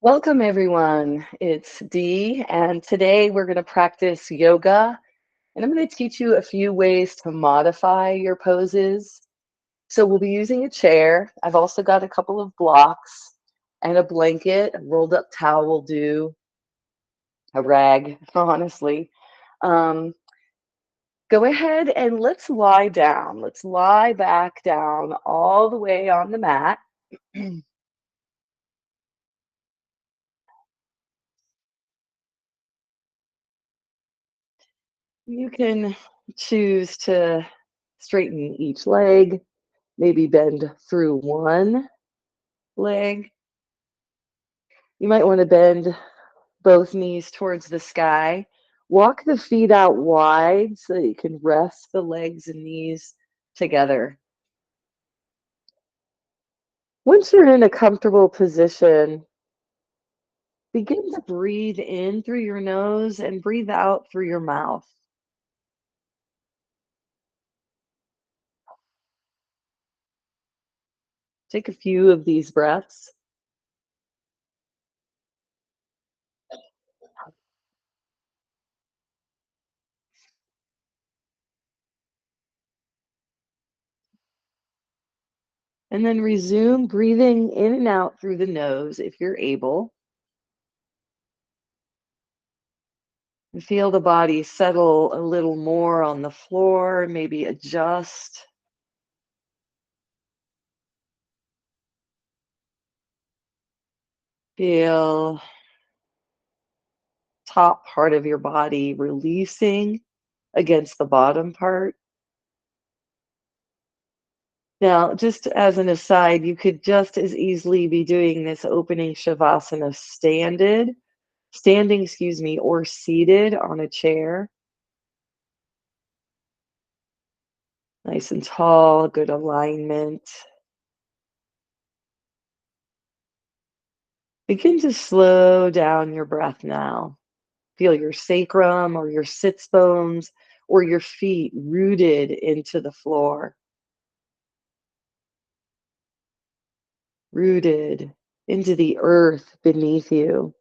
Welcome, everyone. It's Dee, and today we're going to practice yoga. And I'm going to teach you a few ways to modify your poses. So, we'll be using a chair. I've also got a couple of blocks and a blanket. A rolled up towel will do, a rag, honestly. Um, Go ahead and let's lie down. Let's lie back down all the way on the mat. You can choose to straighten each leg, maybe bend through one leg. You might want to bend both knees towards the sky. Walk the feet out wide so that you can rest the legs and knees together. Once you're in a comfortable position, begin to breathe in through your nose and breathe out through your mouth. Take a few of these breaths. And then resume breathing in and out through the nose if you're able. And feel the body settle a little more on the floor, maybe adjust. Feel top part of your body releasing against the bottom part. Now, just as an aside, you could just as easily be doing this opening shavasana standing, excuse me, or seated on a chair. Nice and tall, good alignment. Begin to slow down your breath now. Feel your sacrum or your sits bones or your feet rooted into the floor, rooted into the earth beneath you.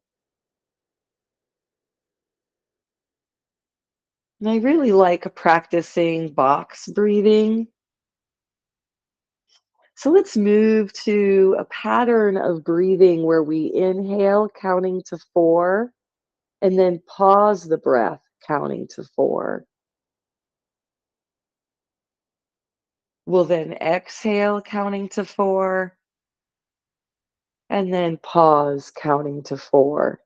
And I really like practicing box breathing. So let's move to a pattern of breathing where we inhale, counting to 4, and then pause the breath, counting to 4. We'll then exhale, counting to 4, and then pause, counting to 4.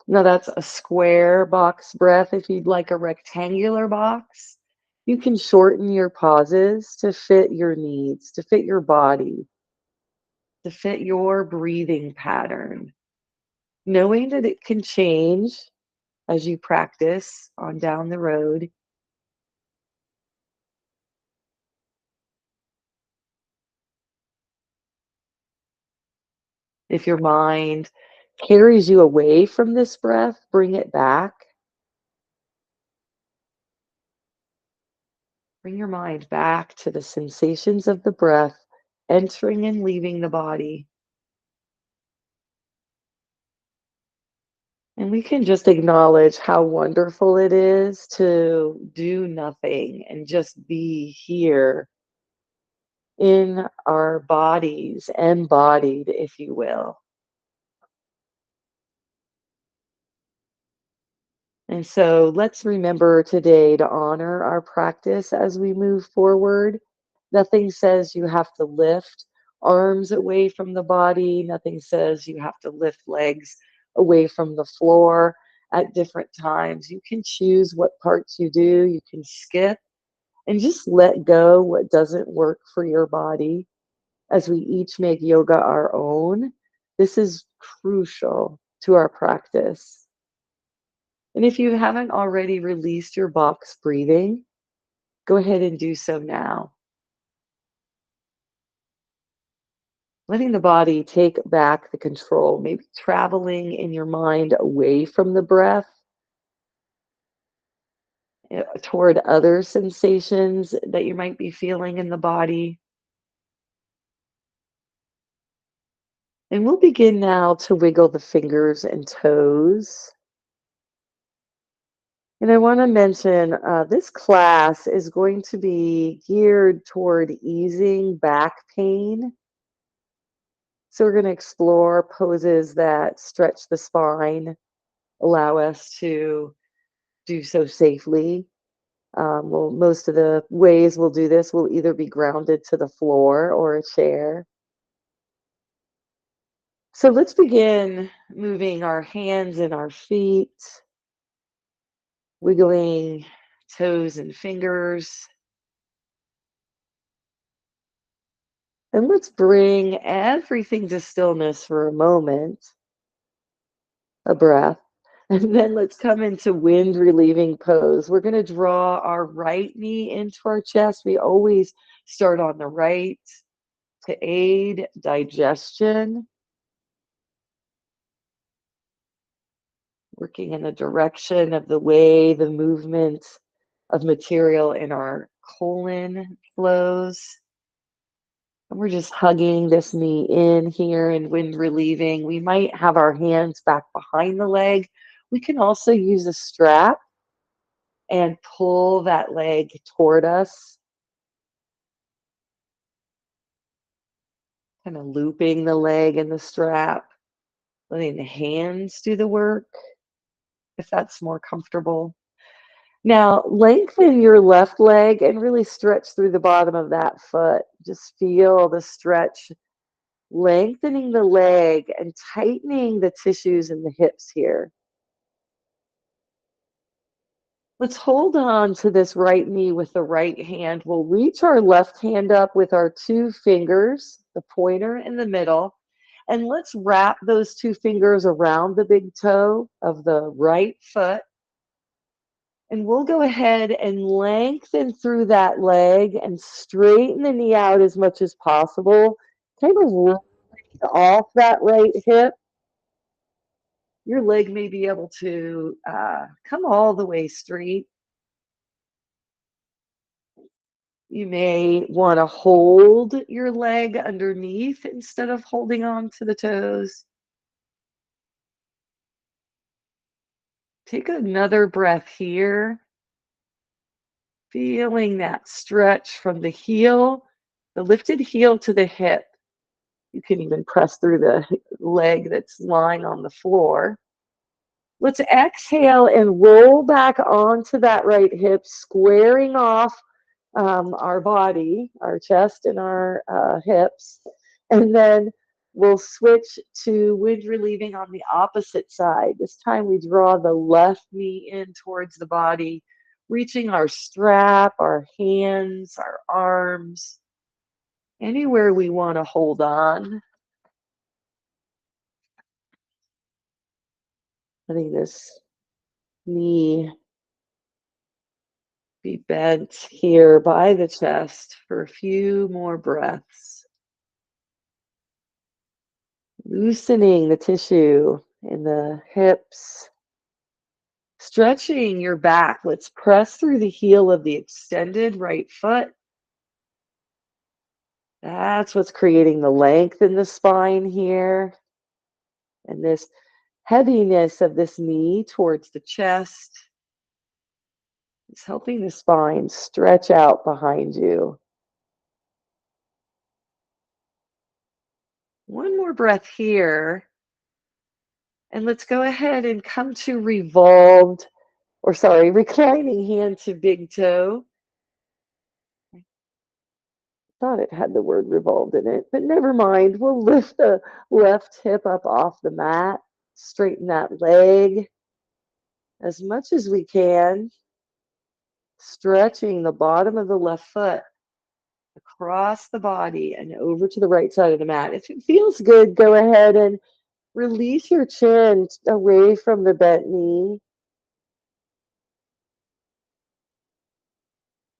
Now that's a square box breath. If you'd like a rectangular box, you can shorten your pauses to fit your needs, to fit your body, to fit your breathing pattern, knowing that it can change as you practice on down the road. If your mind carries you away from this breath, bring it back. Bring your mind back to the sensations of the breath entering and leaving the body. And we can just acknowledge how wonderful it is to do nothing and just be here in our bodies, embodied, if you will. And so let's remember today to honor our practice as we move forward. Nothing says you have to lift arms away from the body, nothing says you have to lift legs away from the floor at different times. You can choose what parts you do, you can skip and just let go what doesn't work for your body as we each make yoga our own. This is crucial to our practice. And if you haven't already released your box breathing, go ahead and do so now. Letting the body take back the control, maybe traveling in your mind away from the breath toward other sensations that you might be feeling in the body. And we'll begin now to wiggle the fingers and toes. And I want to mention this class is going to be geared toward easing back pain. So we're going to explore poses that stretch the spine, allow us to do so safely. Well, most of the ways we'll do this will either be grounded to the floor or a chair. So let's begin moving our hands and our feet, wiggling toes and fingers. And let's bring everything to stillness for a moment, a breath. And then let's come into wind relieving pose. We're going to draw our right knee into our chest. We always start on the right to aid digestion, working in the direction of the way the movement of material in our colon flows. And we're just hugging this knee in here and wind relieving. We might have our hands back behind the leg. We can also use a strap and pull that leg toward us, kind of looping the leg and the strap, letting the hands do the work if that's more comfortable. Now, lengthen your left leg and really stretch through the bottom of that foot. Just feel the stretch, lengthening the leg and tightening the tissues in the hips here. Let's hold on to this right knee with the right hand. We'll reach our left hand up with our two fingers, the pointer in the middle, and let's wrap those two fingers around the big toe of the right foot. And we'll go ahead and lengthen through that leg and straighten the knee out as much as possible. Kind of roll off that right hip. Your leg may be able to come all the way straight. You may want to hold your leg underneath instead of holding on to the toes. Take another breath here, feeling that stretch from the heel, the lifted heel to the hip. You can even press through the leg that's lying on the floor. Let's exhale and roll back onto that right hip, squaring off our body, our chest and our hips. And then we'll switch to wind relieving on the opposite side. This time we draw the left knee in towards the body, reaching our strap, our hands, our arms, anywhere we want to hold on. Letting this knee be bent here by the chest for a few more breaths. Loosening the tissue in the hips. Stretching your back. Let's press through the heel of the extended right foot. That's what's creating the length in the spine here. And this heaviness of this knee towards the chest is helping the spine stretch out behind you. One more breath here. And let's go ahead and come to reclining hand to big toe. Thought it had the word revolved in it, but never mind. We'll lift the left hip up off the mat, straighten that leg as much as we can, stretching the bottom of the left foot across the body and over to the right side of the mat. If it feels good, go ahead and release your chin away from the bent knee.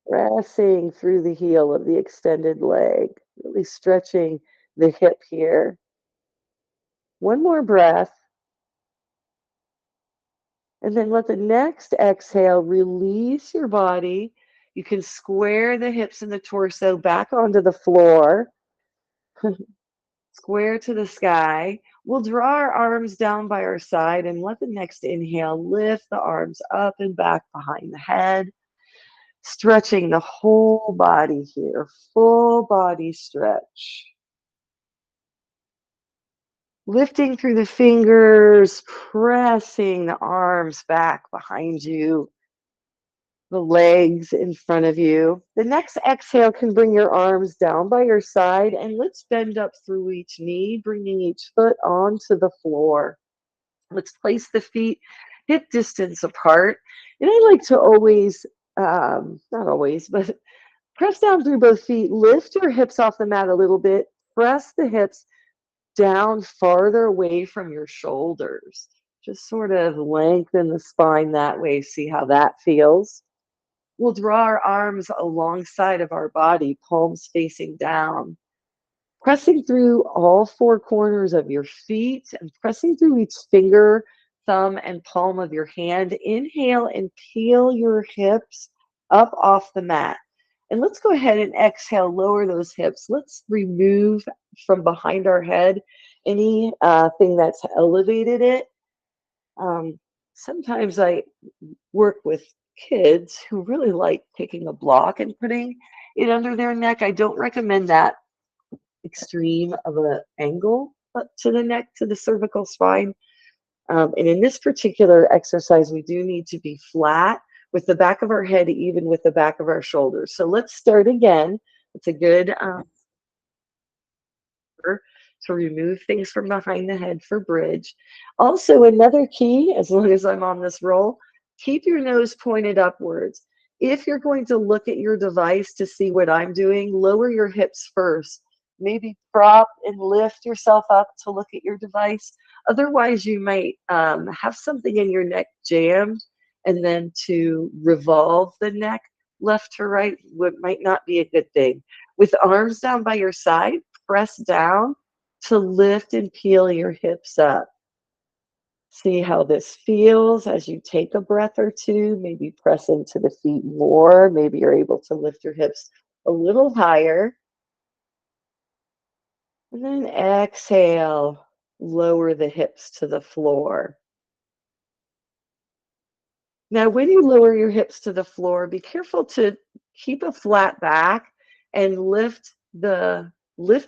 Pressing through the heel of the extended leg, really stretching the hip here. One more breath. And then let the next exhale release your body. You can square the hips and the torso back onto the floor. square to the sky. We'll draw our arms down by our side and let the next inhale lift the arms up and back behind the head, stretching the whole body here, full body stretch. Lifting through the fingers, pressing the arms back behind you, the legs in front of you. The next exhale can bring your arms down by your side, and let's bend up through each knee, bringing each foot onto the floor. Let's place the feet hip distance apart. And I like to always, not always, but press down through both feet. Lift your hips off the mat a little bit. Press the hips down farther away from your shoulders. Just sort of lengthen the spine that way. See how that feels. We'll draw our arms alongside of our body, palms facing down, pressing through all four corners of your feet and pressing through each finger, thumb, and palm of your hand. Inhale and peel your hips up off the mat. And let's go ahead and exhale, lower those hips. Let's remove from behind our head any thing that's elevated it. Sometimes I work with kids who really like taking a block and putting it under their neck. I don't recommend that extreme of an angle up to the neck, to the cervical spine. And in this particular exercise, we do need to be flat with the back of our head, even with the back of our shoulders. So let's start again. It's a good to remove things from behind the head for bridge. Also, another key, as long as I'm on this roll, keep your nose pointed upwards. If you're going to look at your device to see what I'm doing, lower your hips first. Maybe prop and lift yourself up to look at your device. Otherwise, you might have something in your neck jammed, and then to revolve the neck left to right might not be a good thing. With arms down by your side, press down to lift and peel your hips up. See how this feels as you take a breath or two. Maybe press into the feet more. Maybe you're able to lift your hips a little higher. And then exhale, lower the hips to the floor. Now, when you lower your hips to the floor, be careful to keep a flat back and lift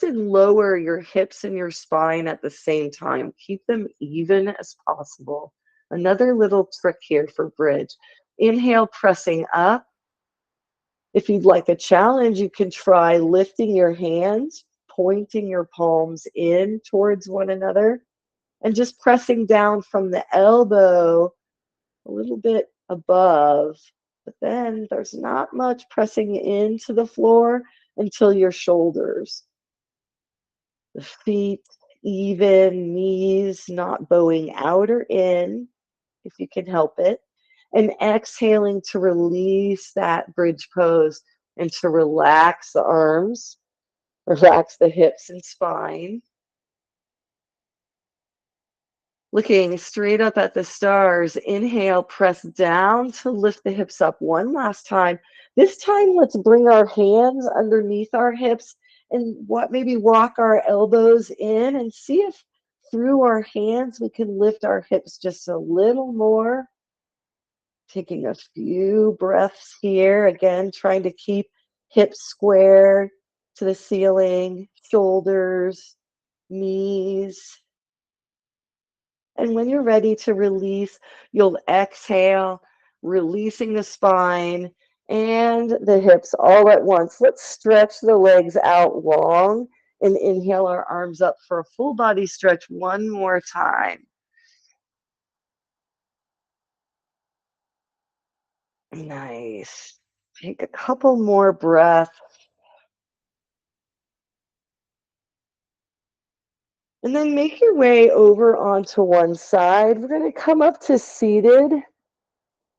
and lower your hips and your spine at the same time. Keep them even as possible. Another little trick here for bridge. Inhale, pressing up. If you'd like a challenge, you can try lifting your hands, pointing your palms in towards one another, and just pressing down from the elbow a little bit above, but then there's not much pressing into the floor until your shoulders. The feet even, knees not bowing out or in, if you can help it. And exhaling to release that bridge pose and to relax the arms, relax the hips and spine. Looking straight up at the stars, inhale, press down to lift the hips up one last time. This time, let's bring our hands underneath our hips and maybe walk our elbows in and see if through our hands we can lift our hips just a little more. Taking a few breaths here. Again, trying to keep hips square to the ceiling, shoulders, knees. And when you're ready to release, you'll exhale, releasing the spine and the hips all at once. Let's stretch the legs out long and inhale our arms up for a full body stretch one more time. Nice. Take a couple more breaths. And then make your way over onto one side. We're going to come up to seated.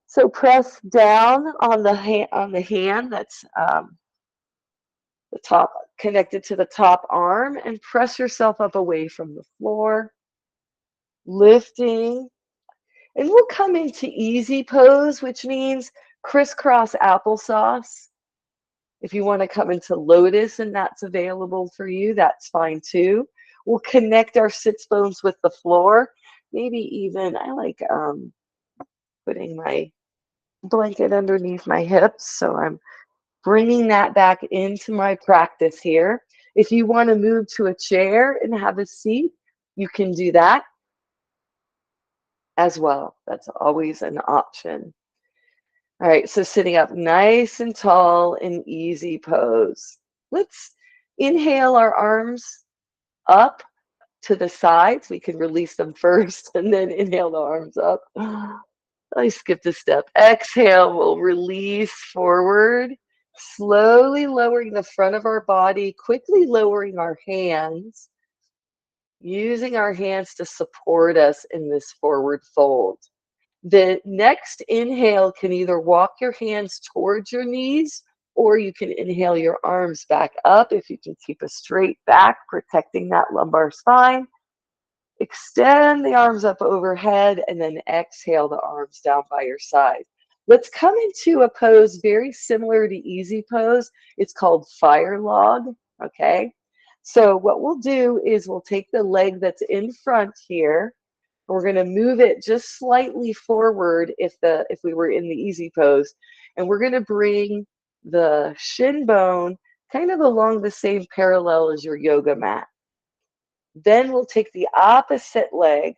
So press down on the hand that's the top connected to the top arm, and press yourself up away from the floor, lifting. And we'll come into easy pose, which means crisscross applesauce. If you want to come into lotus and that's available for you, that's fine too. We'll connect our sits bones with the floor. Maybe even, I like putting my blanket underneath my hips. So I'm bringing that back into my practice here. If you want to move to a chair and have a seat, you can do that as well. That's always an option. All right, so sitting up nice and tall in easy pose. Let's inhale our arms up to the sides. We can release them first and then inhale the arms up. I skipped a step. Exhale, we'll release forward, slowly lowering the front of our body, quickly lowering our hands, using our hands to support us in this forward fold. The next inhale can either walk your hands towards your knees, or you can inhale your arms back up if you can keep a straight back, protecting that lumbar spine. Extend the arms up overhead and then exhale the arms down by your side. Let's come into a pose very similar to easy pose. It's called fire log, okay? So what we'll do is we'll take the leg that's in front here. We're going to move it just slightly forward if we were in the easy pose. And we're going to bring the shin bone kind of along the same parallel as your yoga mat. Then we'll take the opposite leg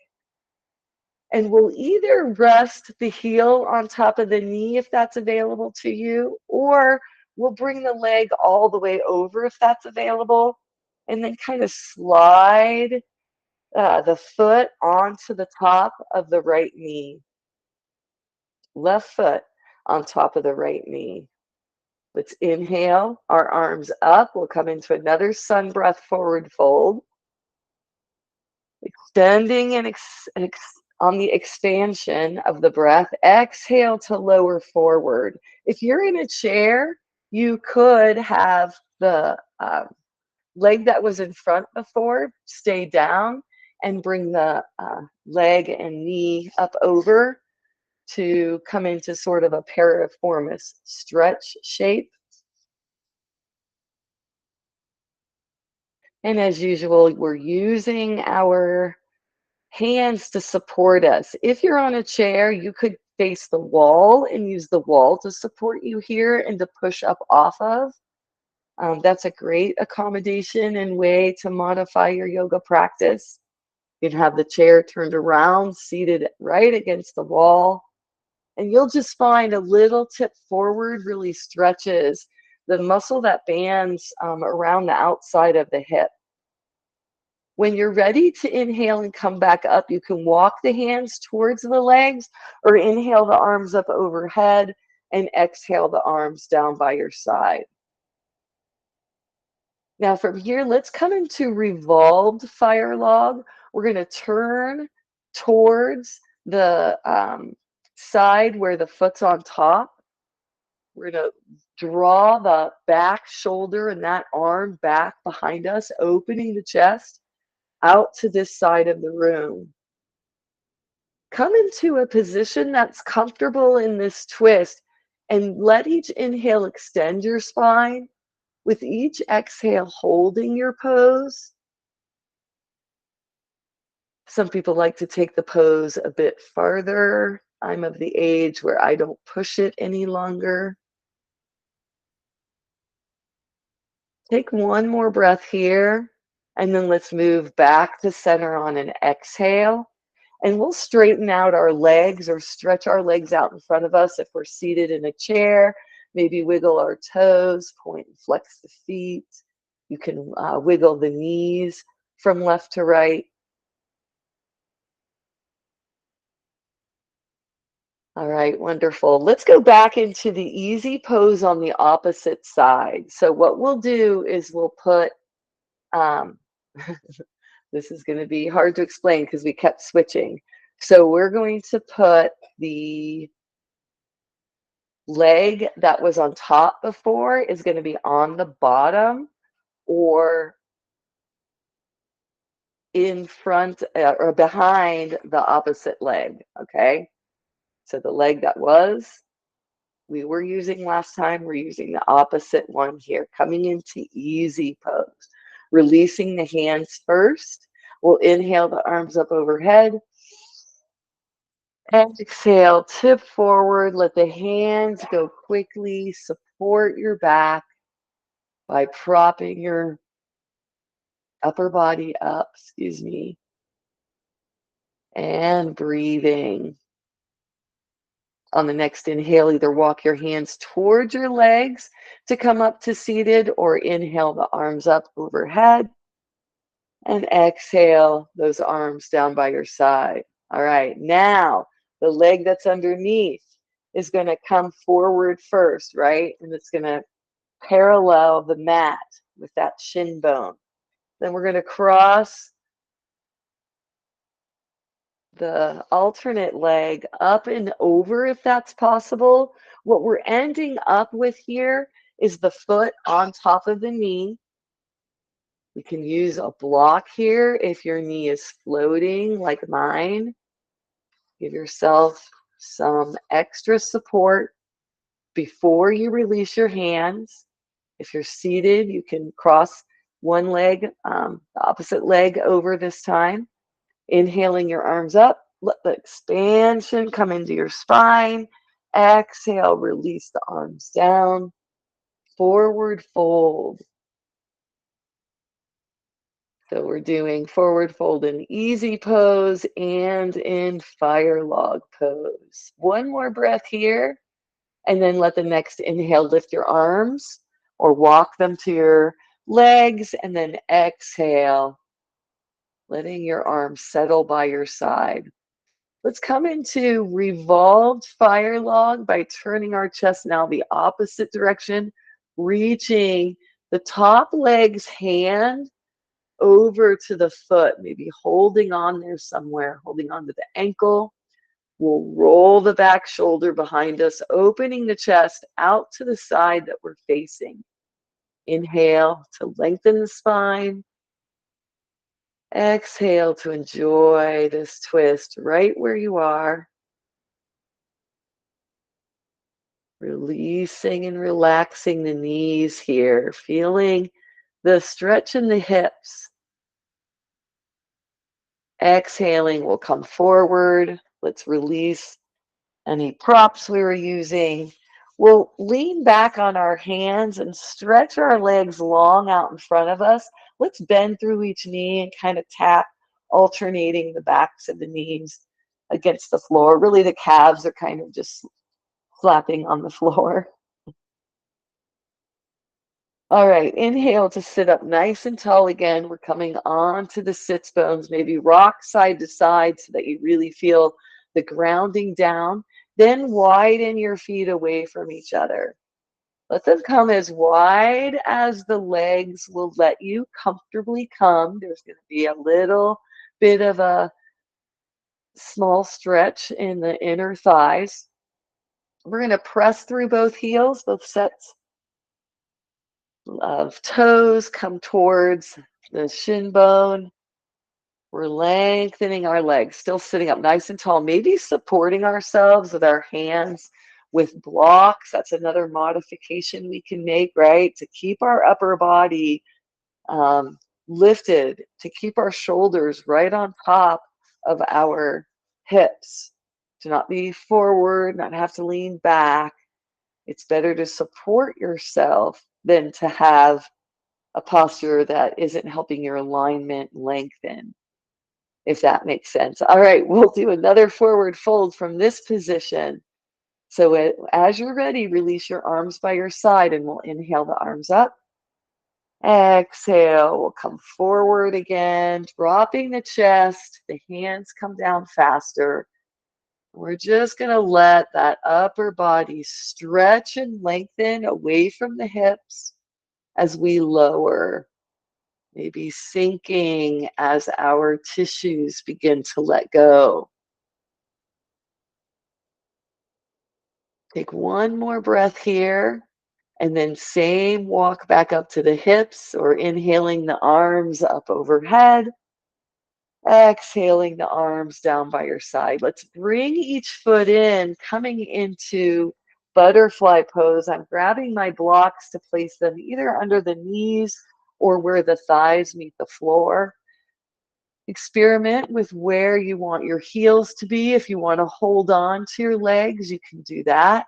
and we'll either rest the heel on top of the knee if that's available to you, or we'll bring the leg all the way over if that's available, and then kind of slide the foot onto the top of the right knee. Left foot on top of the right knee. Let's inhale our arms up. We'll come into another sun breath forward fold. Extending and on the expansion of the breath, exhale to lower forward. If you're in a chair, you could have the leg that was in front before stay down and bring the leg and knee up over to come into sort of a piriformis stretch shape. And as usual, we're using our hands to support us. If you're on a chair, you could face the wall and use the wall to support you here and to push up off of. That's a great accommodation and way to modify your yoga practice. You can have the chair turned around, seated right against the wall, and you'll just find a little tip forward really stretches the muscle that bands around the outside of the hip. When you're ready to inhale and come back up, you can walk the hands towards the legs or inhale the arms up overhead and exhale the arms down by your side. Now from here, let's come into revolved fire log. We're going to turn towards the side where the foot's on top. We're going to draw the back shoulder and that arm back behind us, opening the chest out to this side of the room. Come into a position that's comfortable in this twist and let each inhale extend your spine. With each exhale, holding your pose. Some people like to take the pose a bit farther. I'm of the age where I don't push it any longer. Take one more breath here, and then let's move back to center on an exhale. And we'll straighten out our legs or stretch our legs out in front of us if we're seated in a chair. Maybe wiggle our toes, point and flex the feet. You can wiggle the knees from left to right. All right, wonderful. Let's go back into the easy pose on the opposite side. So what we'll do is we'll put, this is going to be hard to explain because we kept switching. So we're going to put the leg that was on top before is going to be on the bottom or in front or behind the opposite leg, okay? So the leg that we were using last time, we're using the opposite one here, coming into easy pose. releasing the hands first. We'll inhale the arms up overhead. Exhale, tip forward. Let the hands go quickly. Support your back by propping your upper body up, and breathing. On the next inhale, either walk your hands towards your legs to come up to seated, or inhale the arms up overhead. And exhale those arms down by your side. All right, now the leg that's underneath is going to come forward first, right? And it's going to parallel the mat with that shin bone. Then we're going to cross the alternate leg up and over if that's possible. What we're ending up with here is the foot on top of the knee. You can use a block here if your knee is floating like mine. Give yourself some extra support before you release your hands. If you're seated, you can cross one leg, the opposite leg over this time. Inhaling your arms up, let the expansion come into your spine. Exhale, release the arms down. Forward fold. So we're doing forward fold in easy pose and in fire log pose. One more breath here, and then let the next inhale lift your arms or walk them to your legs, and then exhale, letting your arms settle by your side. Let's come into revolved fire log by turning our chest now the opposite direction, reaching the top leg's hand over to the foot, maybe holding on there somewhere, holding on to the ankle. We'll roll the back shoulder behind us, opening the chest out to the side that we're facing. Inhale to lengthen the spine. Exhale to enjoy this twist right where you are. Releasing and relaxing the knees here, feeling the stretch in the hips. Exhaling, we'll come forward. Let's release any props we were using. We'll lean back on our hands and stretch our legs long out in front of us. Let's bend through each knee and kind of tap, alternating the backs of the knees against the floor. Really, the calves are kind of just slapping on the floor. All right, inhale to sit up nice and tall again. We're coming on to the sits bones, maybe rock side to side so that you really feel the grounding down. Then widen your feet away from each other. Let them come as wide as the legs will let you comfortably come. There's going to be a little bit of a small stretch in the inner thighs. We're going to press through both heels, both sets of toes come towards the shin bone. We're lengthening our legs, still sitting up nice and tall, maybe supporting ourselves with our hands with blocks. That's another modification we can make, right? To keep our upper body lifted, to keep our shoulders right on top of our hips, to not be forward, not have to lean back. It's better to support yourself than to have a posture that isn't helping your alignment lengthen, if that makes sense. All right, we'll do another forward fold from this position. So as you're ready, release your arms by your side and we'll inhale the arms up. Exhale, we'll come forward again, dropping the chest. The hands come down faster. We're just going to let that upper body stretch and lengthen away from the hips as we lower, maybe sinking as our tissues begin to let go. Take one more breath here, and then same walk back up to the hips, or inhaling the arms up overhead. Exhaling the arms down by your side. Let's bring each foot in, coming into butterfly pose. I'm grabbing my blocks to place them either under the knees or where the thighs meet the floor. Experiment with where you want your heels to be. If you want to hold on to your legs, you can do that.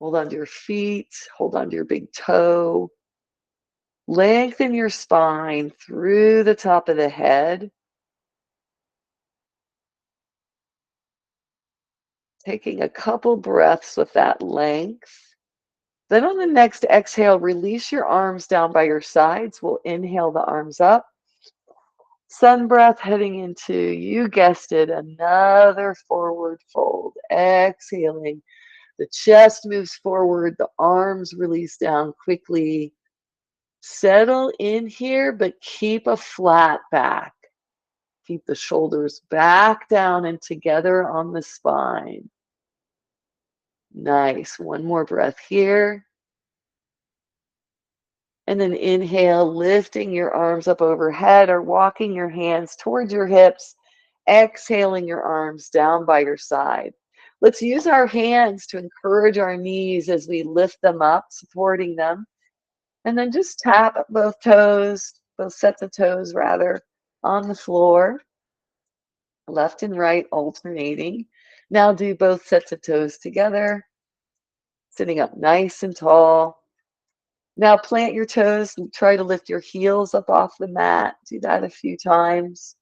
Hold on to your feet, hold on to your big toe. Lengthen your spine through the top of the head. Taking a couple breaths with that length. Then on the next exhale, release your arms down by your sides. We'll inhale the arms up. Sun breath heading into, you guessed it, another forward fold. Exhaling. The chest moves forward, the arms release down quickly. Settle in here, but keep a flat back. Keep the shoulders back down and together on the spine. Nice. One more breath here. And then inhale, lifting your arms up overhead or walking your hands towards your hips. Exhaling your arms down by your side. Let's use our hands to encourage our knees as we lift them up, supporting them. And then just tap both toes, both sets of toes rather, on the floor. Left and right alternating. Now do both sets of toes together, sitting up nice and tall. Now plant your toes and try to lift your heels up off the mat. Do that a few times.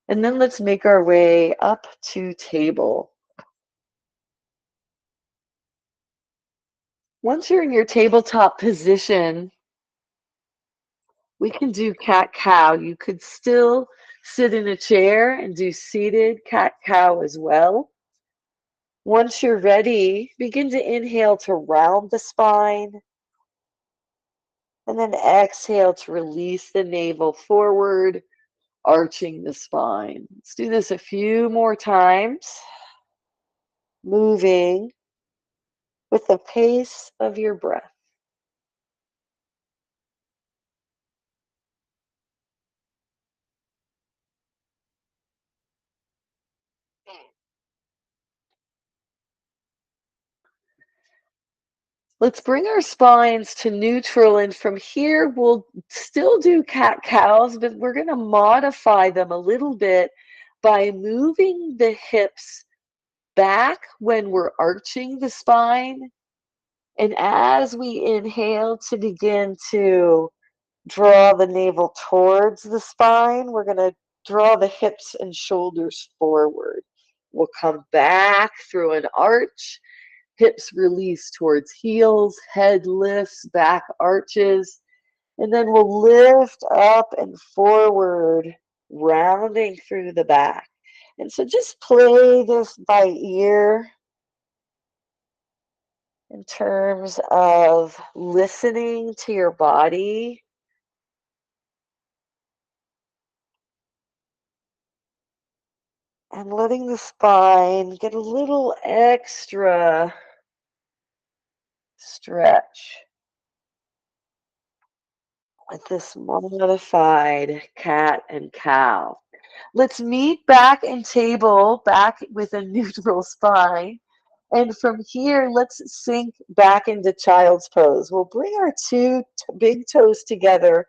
And then let's make our way up to table. Once you're in your tabletop position, we can do cat-cow. You could still sit in a chair and do seated cat-cow as well. Once you're ready, begin to inhale to round the spine. And then exhale to release the navel forward, arching the spine. Let's do this a few more times. Moving with the pace of your breath. Let's bring our spines to neutral, and from here we'll still do cat-cows, but we're going to modify them a little bit by moving the hips back when we're arching the spine. And as we inhale to begin to draw the navel towards the spine, we're going to draw the hips and shoulders forward. We'll come back through an arch. Hips release towards heels, head lifts, back arches, and then we'll lift up and forward, rounding through the back. And so just play this by ear in terms of listening to your body. And letting the spine get a little extra stretch with this modified cat and cow. Let's meet back in table, back with a neutral spine. And from here, let's sink back into child's pose. We'll bring our two big toes together,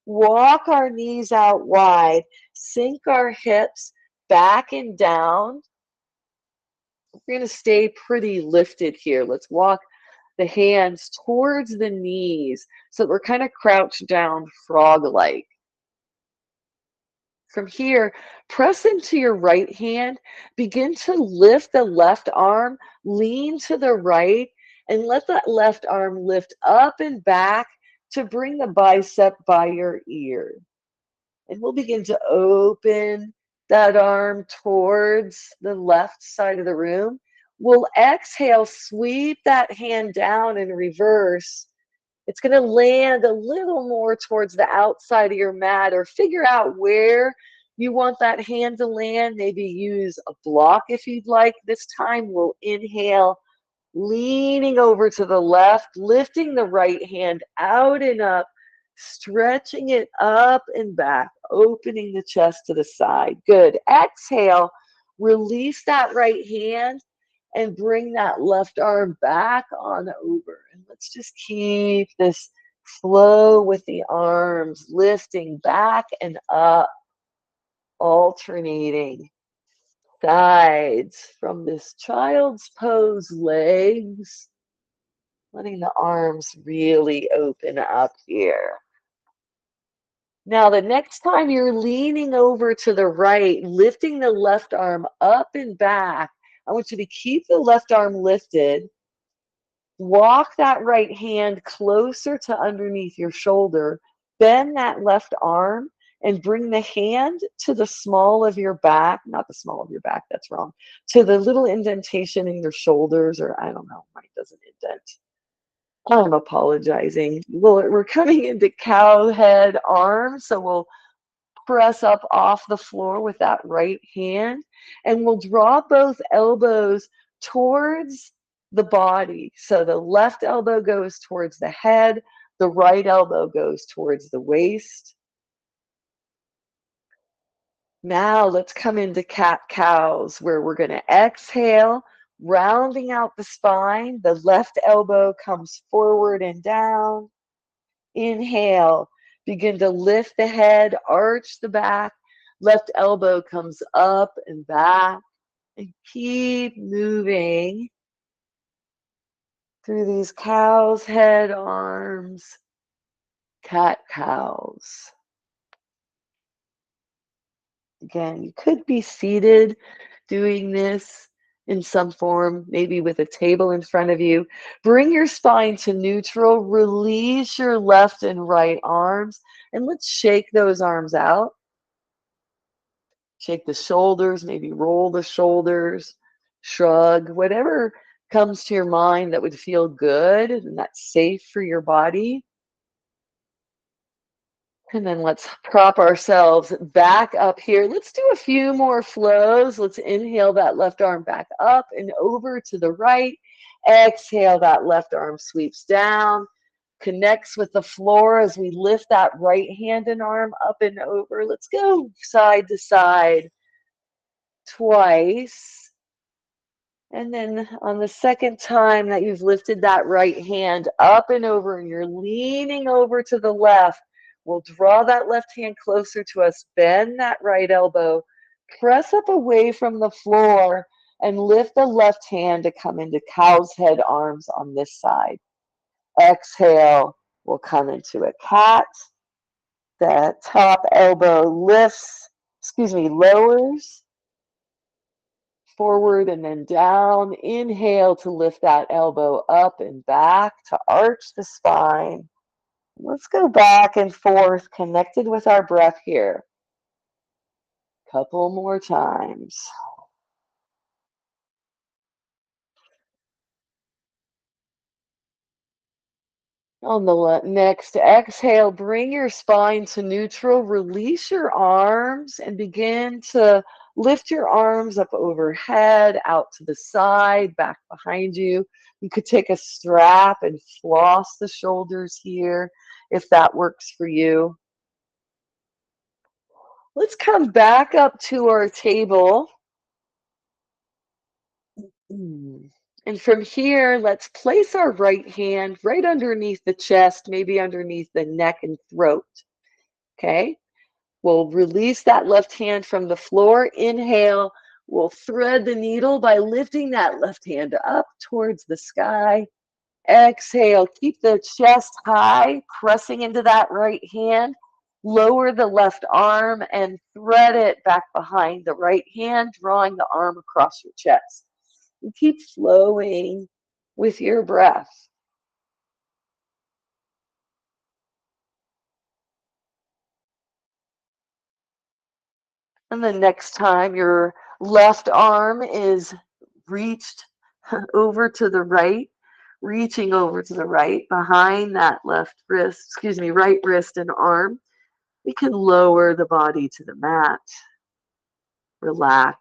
walk our knees out wide, sink our hips back and down. We're going to stay pretty lifted here. Let's walk the hands towards the knees so that we're kind of crouched down frog-like. From here, press into your right hand, begin to lift the left arm, lean to the right, and let that left arm lift up and back to bring the bicep by your ear. And we'll begin to open that arm towards the left side of the room. We'll exhale, sweep that hand down in reverse. It's going to land a little more towards the outside of your mat, or figure out where you want that hand to land. Maybe use a block if you'd like. This time we'll inhale, leaning over to the left, lifting the right hand out and up, stretching it up and back, opening the chest to the side. Good. Exhale, release that right hand and bring that left arm back on over. And let's just keep this Flow with the arms, lifting back and up, alternating sides from this child's pose legs, letting the arms really open up here. Now, the next time you're leaning over to the right, lifting the left arm up and back, I want you to keep the left arm lifted. Walk that right hand closer to underneath your shoulder. Bend that left arm and bring the hand to the small of your back, not the small of your back, that's wrong, to the little indentation in your shoulders, or I don't know, mine doesn't indent. I'm apologizing. Well, we're coming into cow head arm, so we'll press up off the floor with that right hand, and we'll draw both elbows towards the body. So the left elbow goes towards the head, the right elbow goes towards the waist. Now let's come into cat-cows, where we're going to exhale, rounding out the spine. The left elbow comes forward and down. Inhale, begin to lift the head, arch the back. Left elbow comes up and back. And keep moving through these cow's head arms, cat-cows. Again, you could be seated doing this in some form, maybe with a table in front of you. Bring your spine to neutral. Release your left and right arms. And let's shake those arms out. Shake the shoulders, maybe roll the shoulders, shrug, whatever comes to your mind that would feel good and that's safe for your body. And then let's prop ourselves back up here. Let's do a few more flows. Let's inhale that left arm back up and over to the right. Exhale, that left arm sweeps down, connects with the floor as we lift that right hand and arm up and over. Let's go side to side twice. And then on the second time that you've lifted that right hand up and over and you're leaning over to the left, we'll draw that left hand closer to us, bend that right elbow, press up away from the floor, and lift the left hand to come into cow's head arms on this side. Exhale, we'll come into a cat. The top elbow lifts, lowers forward and then down. Inhale to lift that elbow up and back to arch the spine. Let's go back and forth, connected with our breath here. Couple more times. On the next exhale, bring your spine to neutral. Release your arms and begin to lift your arms up overhead, out to the side, back behind you. You could take a strap and floss the shoulders here if that works for you. Let's come back up to our table. And from here, let's place our right hand right underneath the chest, maybe underneath the neck and throat. Okay? We'll release that left hand from the floor. Inhale. We'll thread the needle by lifting that left hand up towards the sky. Exhale. Keep the chest high, pressing into that right hand. Lower the left arm and thread it back behind the right hand, drawing the arm across your chest. And keep flowing with your breath. And the next time your left arm is reached over to the right, reaching over to the right behind that right wrist and arm, we can lower the body to the mat. Relax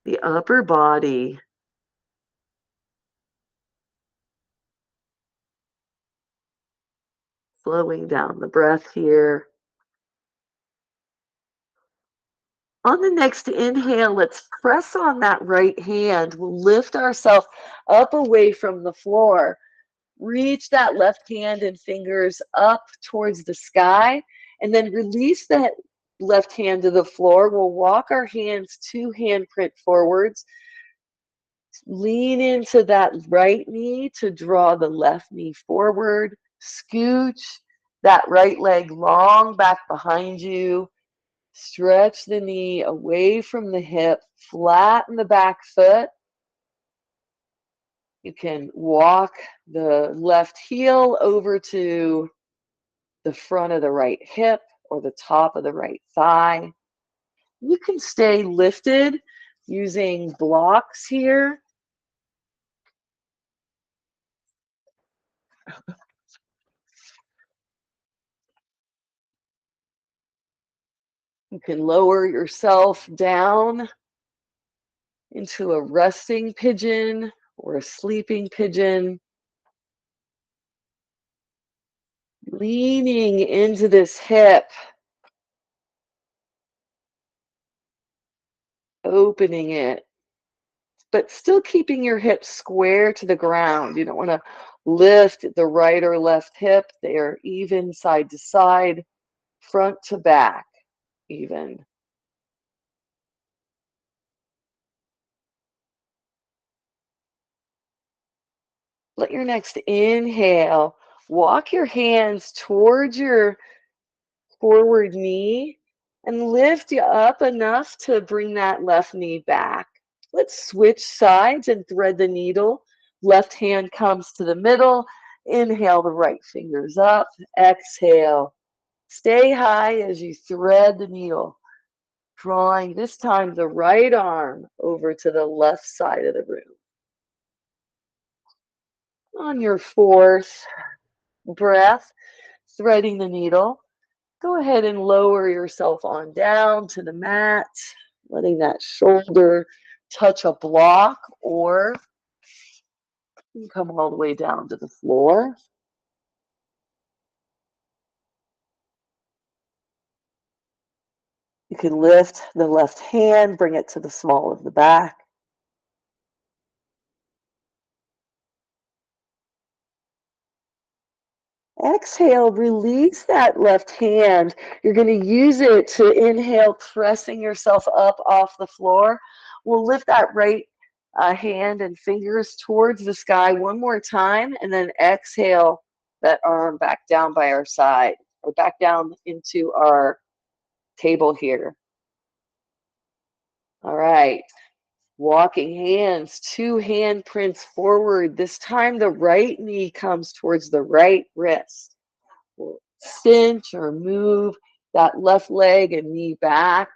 the upper body. Slowing down the breath here. On the next inhale, let's press on that right hand. We'll lift ourselves up away from the floor. Reach that left hand and fingers up towards the sky, and then release that left hand to the floor. We'll walk our hands 2 handprint forwards. Lean into that right knee to draw the left knee forward. Scooch that right leg long back behind you. Stretch the knee away from the hip. Flatten the back foot. You can walk the left heel over to the front of the right hip or the top of the right thigh. You can stay lifted using blocks here. You can lower yourself down into a resting pigeon or a sleeping pigeon. Leaning into this hip, opening it, but still keeping your hips square to the ground. You don't want to lift the right or left hip. They are even side to side, front to back, even. Let your next inhale walk your hands towards your forward knee and lift you up enough to bring that left knee back. Let's switch sides and thread the needle. Left hand comes to the middle. Inhale the right fingers up. Exhale. Stay high as you thread the needle, drawing this time the right arm over to the left side of the room. On your fourth breath, threading the needle, go ahead and lower yourself on down to the mat, letting that shoulder touch a block, or you can come all the way down to the floor. You can lift the left hand, bring it to the small of the back. Exhale, release that left hand. You're going to use it to inhale, pressing yourself up off the floor. We'll lift that right hand and fingers towards the sky one more time, and then exhale that arm back down by our side, or back down into our table here. All right. Walking hands, 2 handprints forward. This time the right knee comes towards the right wrist. We'll cinch or move that left leg and knee back.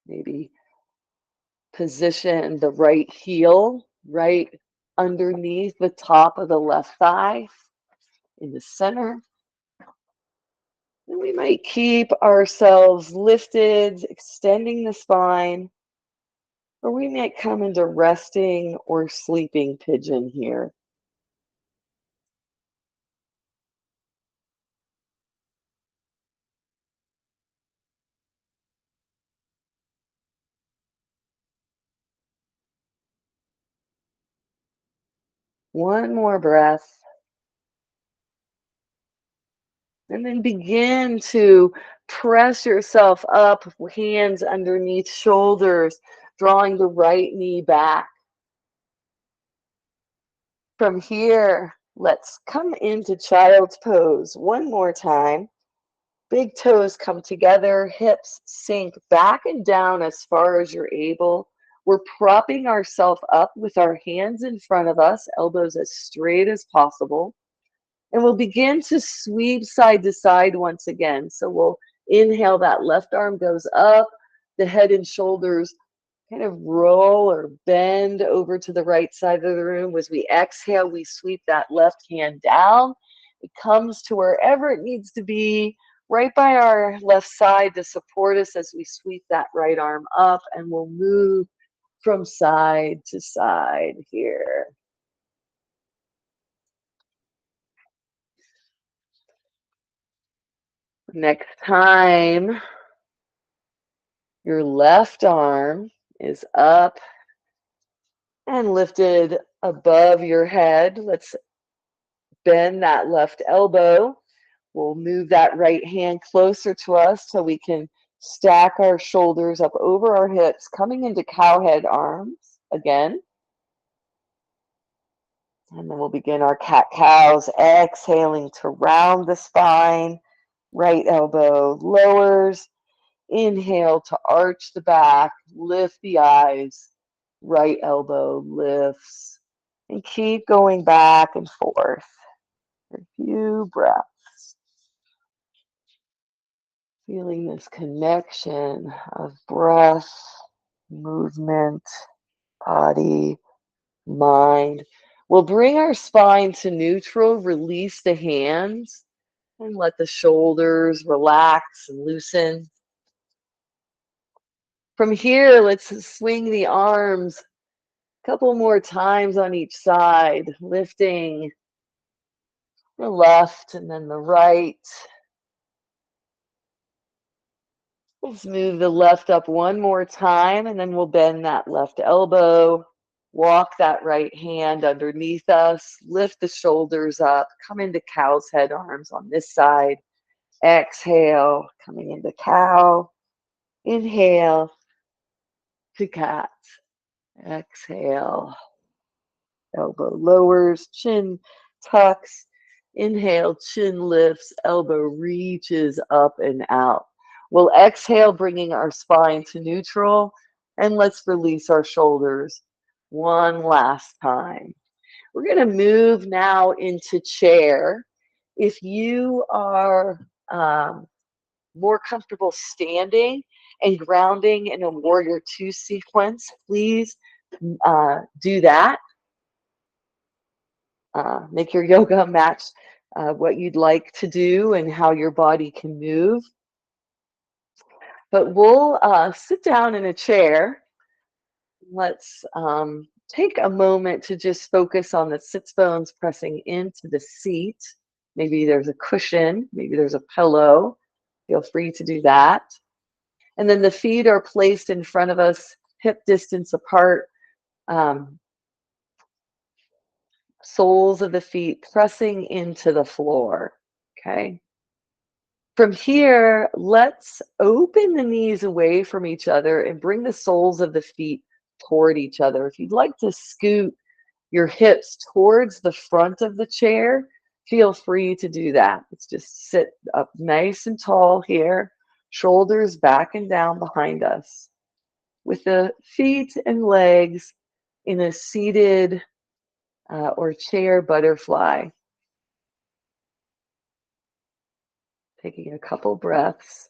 Maybe position the right heel right underneath the top of the left thigh in the center. And we might keep ourselves lifted, extending the spine, or we might come into resting or sleeping pigeon here. One more breath. And then begin to press yourself up, hands underneath shoulders, drawing the right knee back. From here, let's come into child's pose one more time. Big toes come together, hips sink back and down as far as you're able. We're propping ourselves up with our hands in front of us, elbows as straight as possible. And we'll begin to sweep side to side once again. So we'll inhale, that left arm goes up, the head and shoulders kind of roll or bend over to the right side of the room. As we exhale, we sweep that left hand down. It comes to wherever it needs to be, right by our left side to support us as we sweep that right arm up, and we'll move from side to side here. Next time your left arm is up And lifted above your head. Let's bend that left elbow. We'll move that right hand closer to us so we can stack our shoulders up over our hips, coming into cowhead arms again. And then we'll begin our cat-cows, exhaling to round the spine. Right elbow lowers. Inhale to arch the back, lift the eyes. Right elbow lifts. And keep going back and forth. A few breaths. Feeling this connection of breath, movement, body, mind. We'll bring our spine to neutral, release the hands, and let the shoulders relax and loosen. From here, let's swing the arms a couple more times on each side, lifting the left and then the right. Let's move the left up one more time, and then we'll bend that left elbow. Walk that right hand underneath us. Lift the shoulders up. Come into cow's head arms on this side. Exhale, coming into cow. Inhale to cat. Exhale. Elbow lowers, chin tucks. Inhale, chin lifts, elbow reaches up and out. We'll exhale, bringing our spine to neutral, and let's release our shoulders one last time. We're going to move now into chair. If you are more comfortable standing and grounding in a warrior two sequence, please do that. Make your yoga match what you'd like to do and how your body can move. But we'll sit down in a chair. Let's take a moment to just focus on the sits bones pressing into the seat. Maybe there's a cushion, maybe there's a pillow. Feel free to do that. And then the feet are placed in front of us, hip distance apart. Soles of the feet pressing into the floor, okay? From here, let's open the knees away from each other and bring the soles of the feet toward each other. If you'd like to scoot your hips towards the front of the chair, feel free to do that. Let's just sit up nice and tall here, shoulders back and down behind us, with the feet and legs in a seated or chair butterfly. Taking a couple breaths.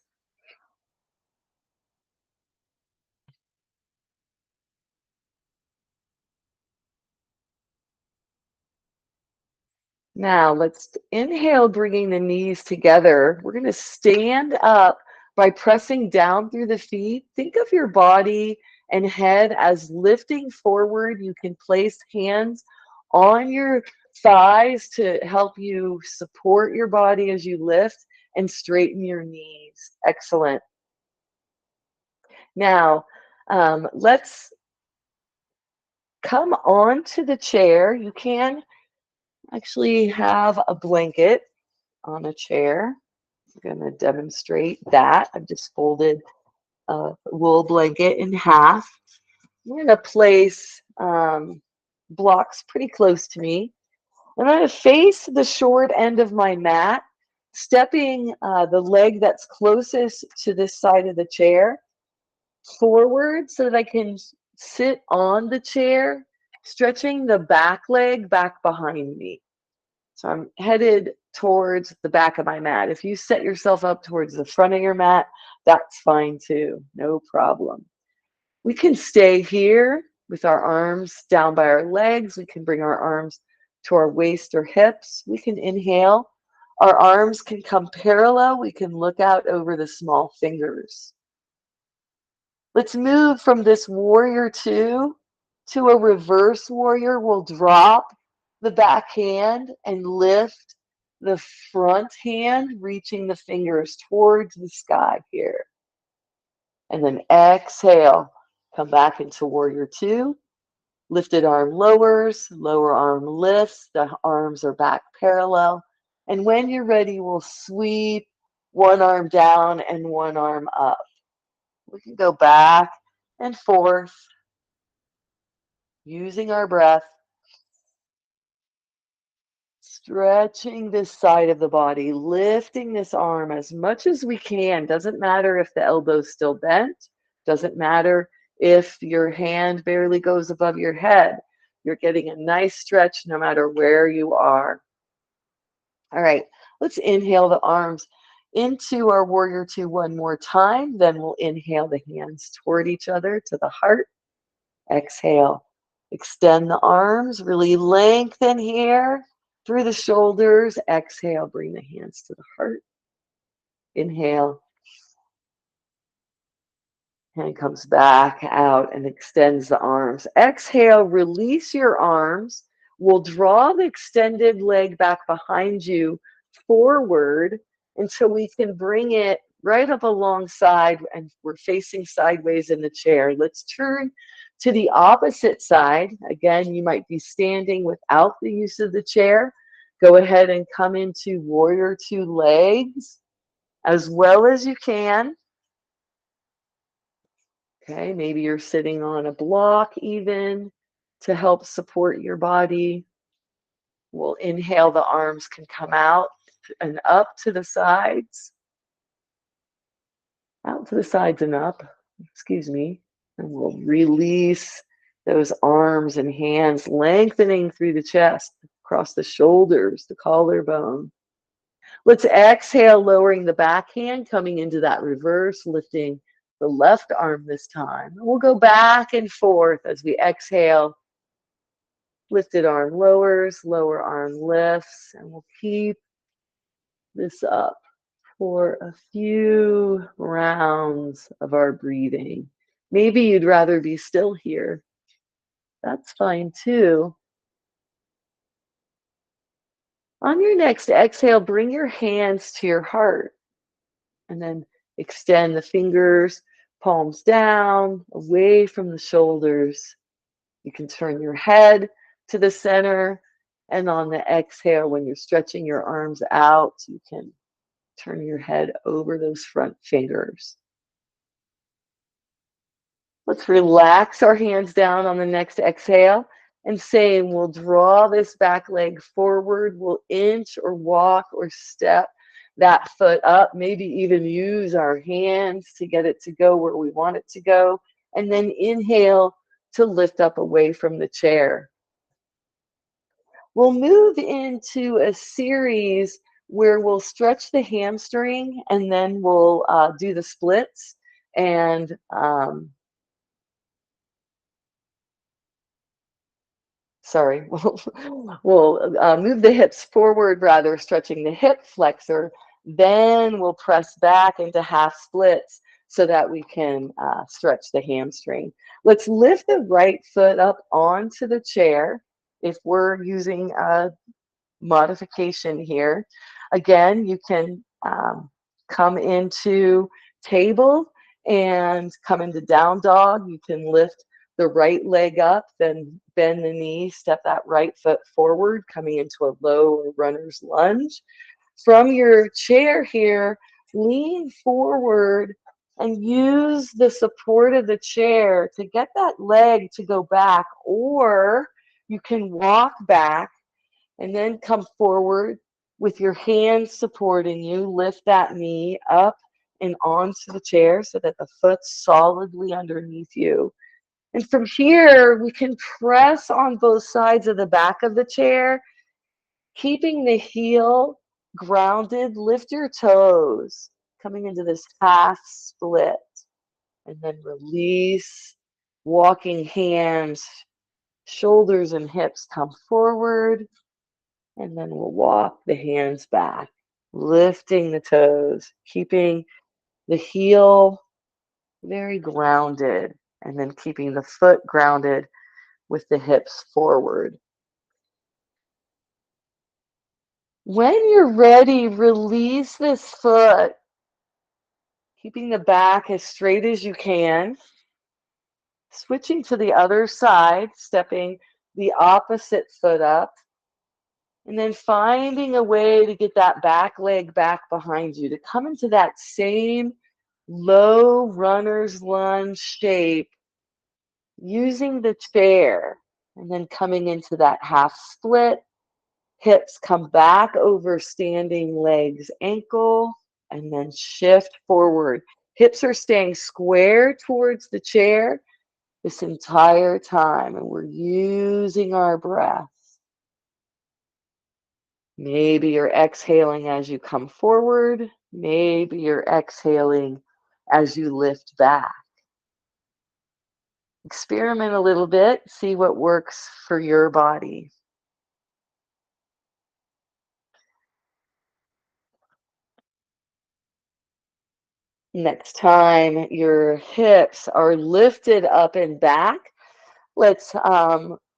Now let's inhale, bringing the knees together. We're going to stand up by pressing down through the feet. Think of your body and head as lifting forward. You can place hands on your thighs to help you support your body as you lift and straighten your knees. Excellent. Now, let's come onto the chair. You can actually have a blanket on a chair. I'm going to demonstrate that. I've just folded a wool blanket in half. I'm going to place blocks pretty close to me. I'm going to face the short end of my mat, stepping the leg that's closest to this side of the chair forward so that I can sit on the chair, stretching the back leg back behind me. So I'm headed towards the back of my mat. If you set yourself up towards the front of your mat, that's fine too, no problem. We can stay here with our arms down by our legs. We can bring our arms to our waist or hips. We can inhale. Our arms can come parallel. We can look out over the small fingers. Let's move from this warrior two to a reverse warrior. We'll drop the back hand and lift the front hand, reaching the fingers towards the sky here. And then exhale, come back into warrior two. Lifted arm lowers, lower arm lifts, the arms are back parallel. And when you're ready, we'll sweep one arm down and one arm up. We can go back and forth using our breath, stretching this side of the body, lifting this arm as much as we can. Doesn't matter if the elbow's still bent, doesn't matter if your hand barely goes above your head. You're getting a nice stretch no matter where you are. All right, let's inhale the arms into our warrior two one more time. Then we'll inhale the hands toward each other to the heart. Exhale, extend the arms, really lengthen here through the shoulders. Exhale, bring the hands to the heart. Inhale, hand comes back out and extends the arms. Exhale, release your arms. We'll draw the extended leg back behind you forward until we can bring it right up alongside and we're facing sideways in the chair. Let's turn to the opposite side. Again, you might be standing without the use of the chair. Go ahead and come into warrior two legs as well as you can. Okay, maybe you're sitting on a block even to help support your body. We'll inhale, the arms can come out and up to the sides. Out to the sides and up, excuse me. And we'll release those arms and hands, lengthening through the chest, across the shoulders, the collarbone. Let's exhale, lowering the back hand, coming into that reverse, lifting the left arm this time. We'll go back and forth as we exhale. Lifted arm lowers, lower arm lifts, and we'll keep this up for a few rounds of our breathing. Maybe you'd rather be still here. That's fine too. On your next exhale, bring your hands to your heart and then extend the fingers, palms down, away from the shoulders. You can turn your head to the center, and on the exhale, when you're stretching your arms out, you can turn your head over those front fingers. Let's relax our hands down on the next exhale, and same, we'll draw this back leg forward. We'll inch or walk or step that foot up, maybe even use our hands to get it to go where we want it to go. And then inhale to lift up away from the chair. We'll move into a series where we'll stretch the hamstring and then we'll do the splits. And sorry, we'll move the hips forward, rather stretching the hip flexor. Then we'll press back into half splits so that we can stretch the hamstring. Let's lift the right foot up onto the chair if we're using a modification here. Again, you can come into table and come into down dog. You can lift the right leg up, then bend the knee, step that right foot forward, coming into a low runner's lunge. From your chair here, lean forward and use the support of the chair to get that leg to go back, or you can walk back and then come forward with your hands supporting you. Lift that knee up and onto the chair so that the foot's solidly underneath you. And from here, we can press on both sides of the back of the chair, keeping the heel grounded. Lift your toes, coming into this half split, and then release. Walking hands, shoulders and hips come forward, and then we'll walk the hands back, lifting the toes, keeping the heel very grounded, and then keeping the foot grounded with the hips forward. When you're ready, release this foot, keeping the back as straight as you can. Switching to the other side, stepping the opposite foot up, and then finding a way to get that back leg back behind you to come into that same low runner's lunge shape using the chair, and then coming into that half split. Hips come back over standing legs, ankle, and then shift forward. Hips are staying square towards the chair this entire time, and we're using our breath. Maybe you're exhaling as you come forward. Maybe you're exhaling as you lift back. Experiment a little bit, see what works for your body. Next time your hips are lifted up and back, let's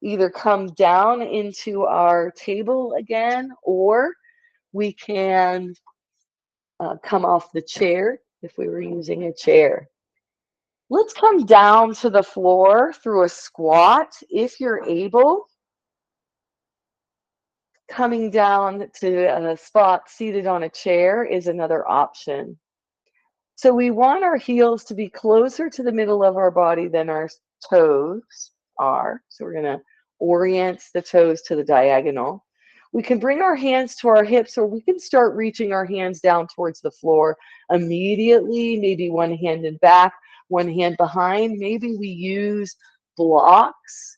either come down into our table again, or we can come off the chair if we were using a chair. Let's come down to the floor through a squat if you're able. Coming down to a spot seated on a chair is another option. So we want our heels to be closer to the middle of our body than our toes are. So we're going to orient the toes to the diagonal. We can bring our hands to our hips, or we can start reaching our hands down towards the floor immediately. Maybe one hand in back, one hand behind. Maybe we use blocks,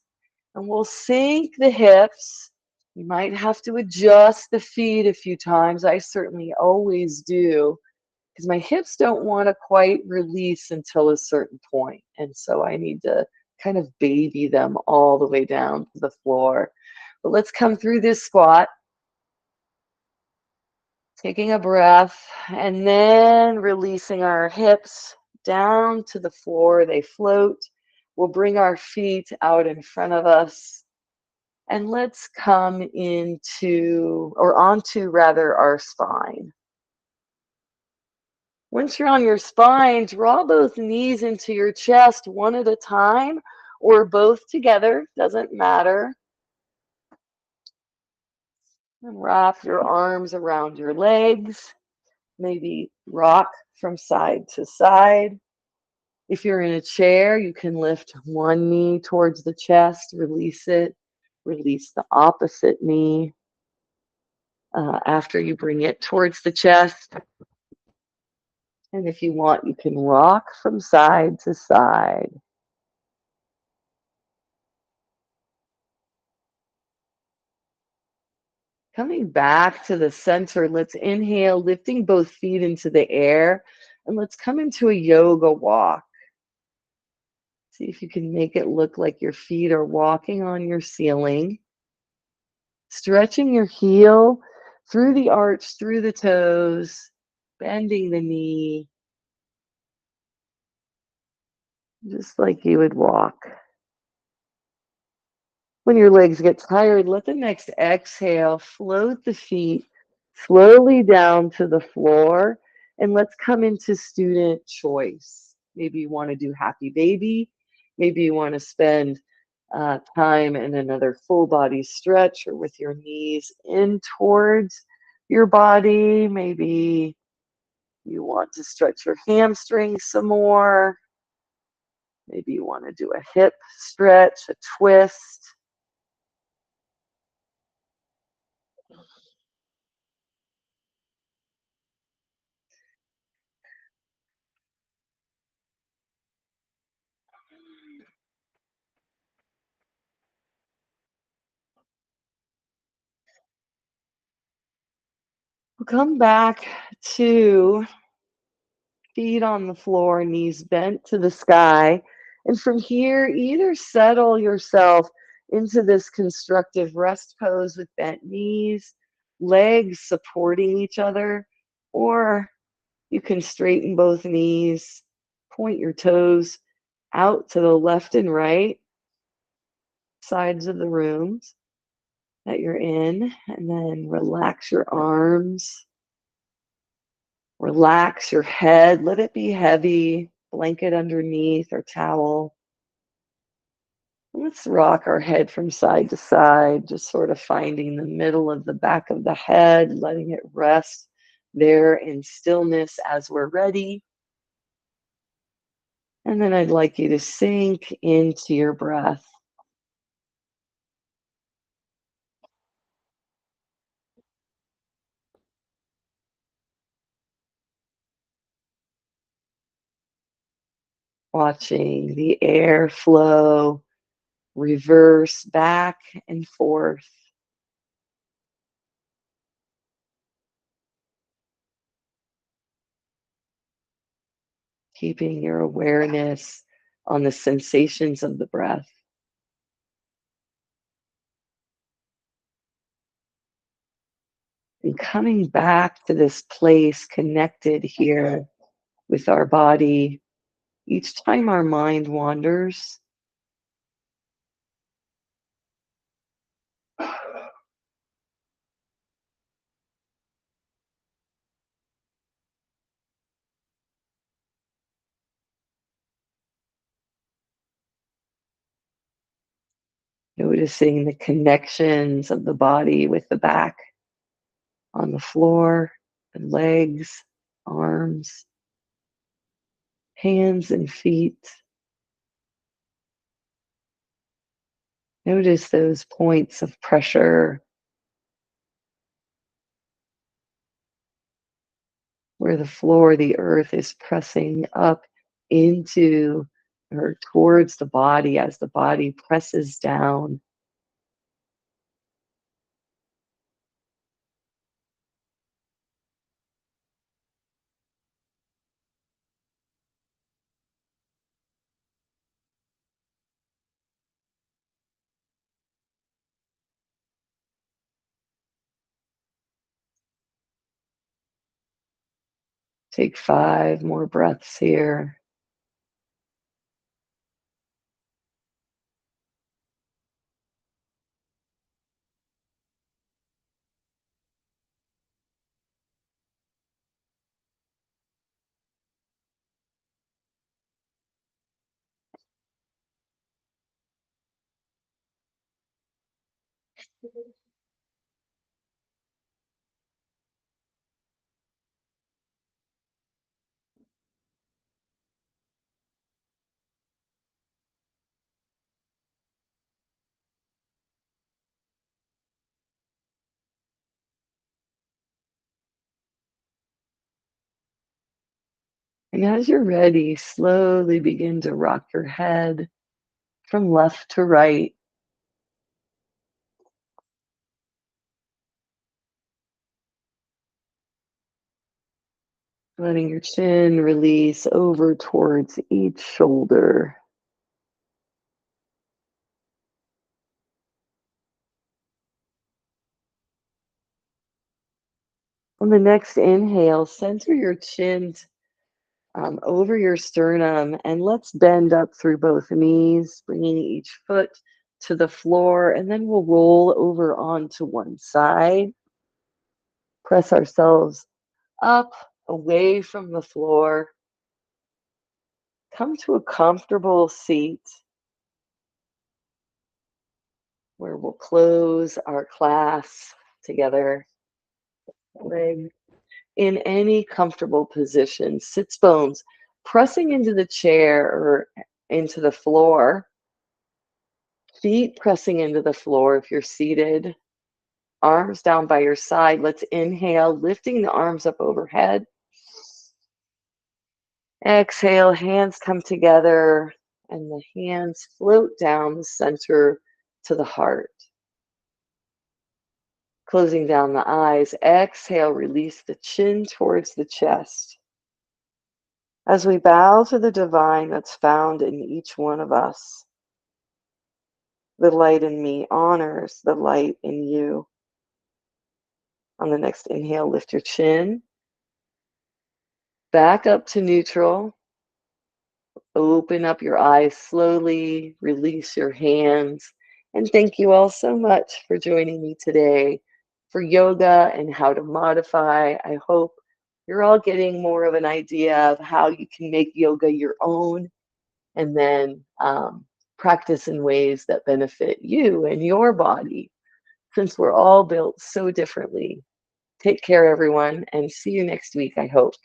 and we'll sink the hips. You might have to adjust the feet a few times. I certainly always do, because my hips don't want to quite release until a certain point. And so I need to kind of baby them all the way down to the floor. But let's come through this squat. Taking a breath and then releasing our hips down to the floor. They float. We'll bring our feet out in front of us. And let's come into, or onto rather, our spine. Once you're on your spine, draw both knees into your chest one at a time, or both together, doesn't matter. And wrap your arms around your legs. Maybe rock from side to side. If you're in a chair, you can lift one knee towards the chest, release it, release the opposite knee after you bring it towards the chest. And if you want, you can rock from side to side. Coming back to the center, let's inhale, lifting both feet into the air, and let's come into a yoga walk. See if you can make it look like your feet are walking on your ceiling. Stretching your heel through the arch, through the toes, bending the knee, just like you would walk. When your legs get tired, let the next exhale float the feet slowly down to the floor, and let's come into student choice. Maybe you want to do happy baby. Maybe you want to spend time in another full body stretch, or with your knees in towards your body. Maybe you want to stretch your hamstrings some more. Maybe you want to do a hip stretch, a twist. We'll come back to feet on the floor, knees bent to the sky. And from here, either settle yourself into this constructive rest pose with bent knees, legs supporting each other, or you can straighten both knees, point your toes out to the left and right sides of the rooms that you're in, and then relax your arms. Relax your head, let it be heavy, blanket underneath or towel. Let's rock our head from side to side, just sort of finding the middle of the back of the head, letting it rest there in stillness as we're ready. And then I'd like you to sink into your breath, watching the air flow, reverse back and forth, keeping your awareness on the sensations of the breath. And coming back to this place connected here with our body, each time our mind wanders, noticing the connections of the body with the back on the floor, the legs, arms, hands, and feet. Notice those points of pressure where the floor, the earth is pressing up into or towards the body as the body presses down. Take 5 more breaths here. And as you're ready, slowly begin to rock your head from left to right, letting your chin release over towards each shoulder. On the next inhale, center your chin over your sternum, and let's bend up through both knees, bringing each foot to the floor, and then we'll roll over onto one side. Press ourselves up, away from the floor. Come to a comfortable seat where we'll close our class together. Legs in any comfortable position, sits bones pressing into the chair or into the floor, feet pressing into the floor if you're seated, arms down by your side. Let's inhale, lifting the arms up overhead. Exhale, hands come together and the hands float down the center to the heart. Closing down the eyes, exhale, release the chin towards the chest. As we bow to the divine that's found in each one of us, the light in me honors the light in you. On the next inhale, lift your chin back up to neutral. Open up your eyes slowly, release your hands. And thank you all so much for joining me today for yoga and how to modify. I hope you're all getting more of an idea of how you can make yoga your own and then practice in ways that benefit you and your body, since we're all built so differently. Take care, everyone, and see you next week, I hope.